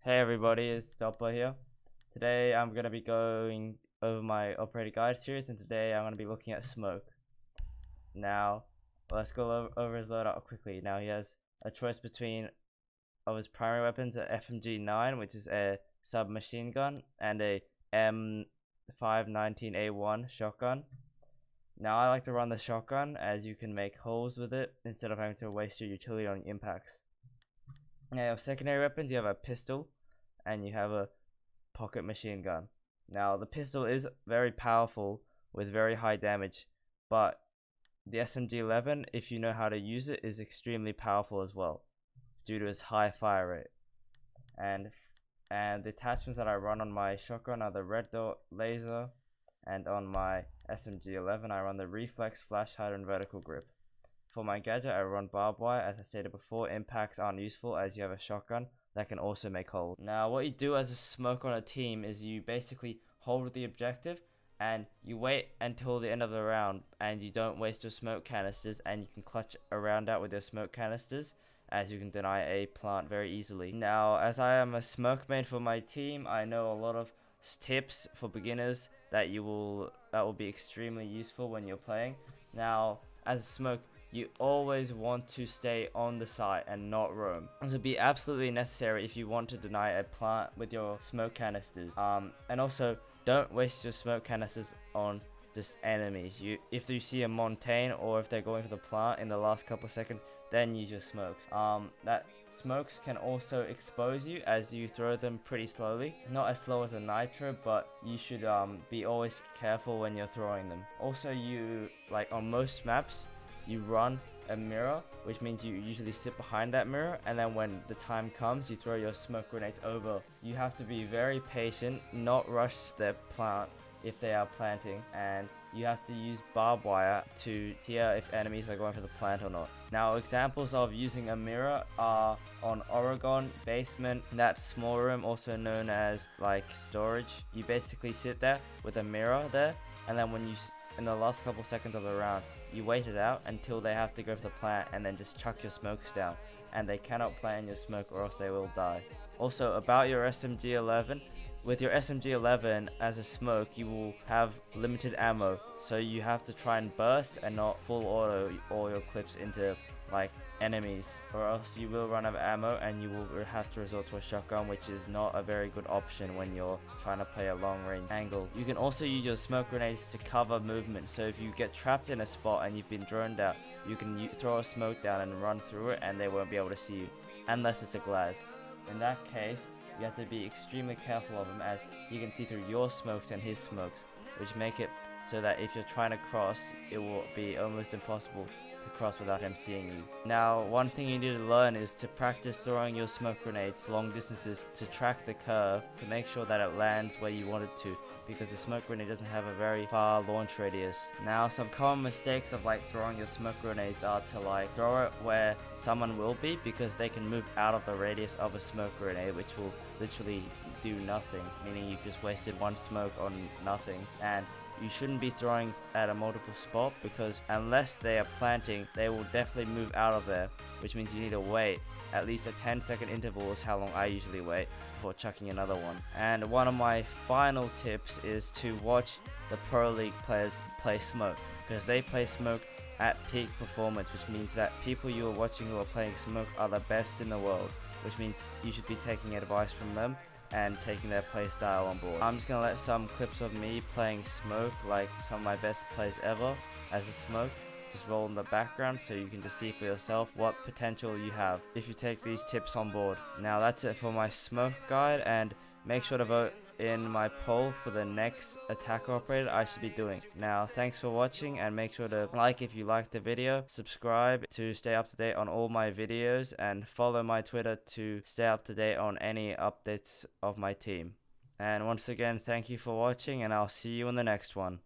Hey everybody, it's Stopper here. Today I'm going to be going over my operator guide series, and today I'm going to be looking at Smoke. Now, let's go over his loadout quickly. Now he has a choice between of his primary weapons, a FMG9, which is a submachine gun, and a M519A1 shotgun. Now I like to run the shotgun as you can make holes with it instead of having to waste your utility on impacts. Now you have secondary weapons, you have a pistol, and you have a pocket machine gun. Now the pistol is very powerful with very high damage, but the SMG-11, if you know how to use it, is extremely powerful as well due to its high fire rate. And the attachments that I run on my shotgun are the red dot laser, and on my SMG-11 I run the reflex, flash hider, and vertical grip. For my gadget I run barbed wire. As I stated before, impacts aren't useful as you have a shotgun that can also make holes. Now what you do as a smoke on a team is you basically hold the objective and you wait until the end of the round, and you don't waste your smoke canisters, and you can clutch a round out with your smoke canisters as you can deny a plant very easily. Now as I am a smoke main for my team, I know a lot of tips for beginners that will be extremely useful when you're playing. Now as a smoke, you always want to stay on the site and not roam. This would be absolutely necessary if you want to deny a plant with your smoke canisters. And also, don't waste your smoke canisters on just enemies. If you see a Montaigne or if they're going for the plant in the last couple of seconds, then use your smokes. That smokes can also expose you as you throw them pretty slowly. Not as slow as a nitro, but you should be always careful when you're throwing them. Also, on most maps, you run a mirror, which means you usually sit behind that mirror, and then when the time comes, you throw your smoke grenades over. You have to be very patient, not rush their plant if they are planting, and you have to use barbed wire to hear if enemies are going for the plant or not. Now examples of using a mirror are on Oregon, basement, that small room, also known as like storage. You basically sit there with a mirror there, and then in the last couple seconds of the round, you wait it out until they have to go for the plant, and then just chuck your smokes down, and they cannot plant your smoke or else they will die. Also about your SMG-11, with your SMG-11 as a smoke, you will have limited ammo, so you have to try and burst and not full auto all your clips into enemies, or else you will run out of ammo and you will have to resort to a shotgun, which is not a very good option when you're trying to play a long range angle. You can also use your smoke grenades to cover movement, so if you get trapped in a spot and you've been droned out, you can throw a smoke down and run through it, and they won't be able to see you unless it's a Glaz. In that case, you have to be extremely careful of him, as you can see through your smokes and his smokes, which make it so that if you're trying to cross, it will be almost impossible to cross without him seeing you. Now, one thing you need to learn is to practice throwing your smoke grenades long distances to track the curve to make sure that it lands where you want it to, because the smoke grenade doesn't have a very far launch radius. Now, some common mistakes of throwing your smoke grenades are to throw it where someone will be, because they can move out of the radius of a smoke grenade, which will literally do nothing, meaning you've just wasted one smoke on nothing. And you shouldn't be throwing at a multiple spot, because unless they are planting, they will definitely move out of there, which means you need to wait. At least a 10-second interval is how long I usually wait before chucking another one. And one of my final tips is to watch the Pro League players play smoke, because they play smoke at peak performance, which means that people you are watching who are playing smoke are the best in the world, which means you should be taking advice from them and taking their play style on board. I'm just gonna let some clips of me playing smoke, like some of my best plays ever as a smoke, just roll in the background so you can just see for yourself what potential you have if you take these tips on board. Now that's it for my smoke guide, and make sure to vote in my poll for the next attack operator I should be doing. Now thanks for watching, and make sure to like if you liked the video, subscribe to stay up to date on all my videos, and follow my Twitter to stay up to date on any updates of my team. And once again, thank you for watching, and I'll see you in the next one.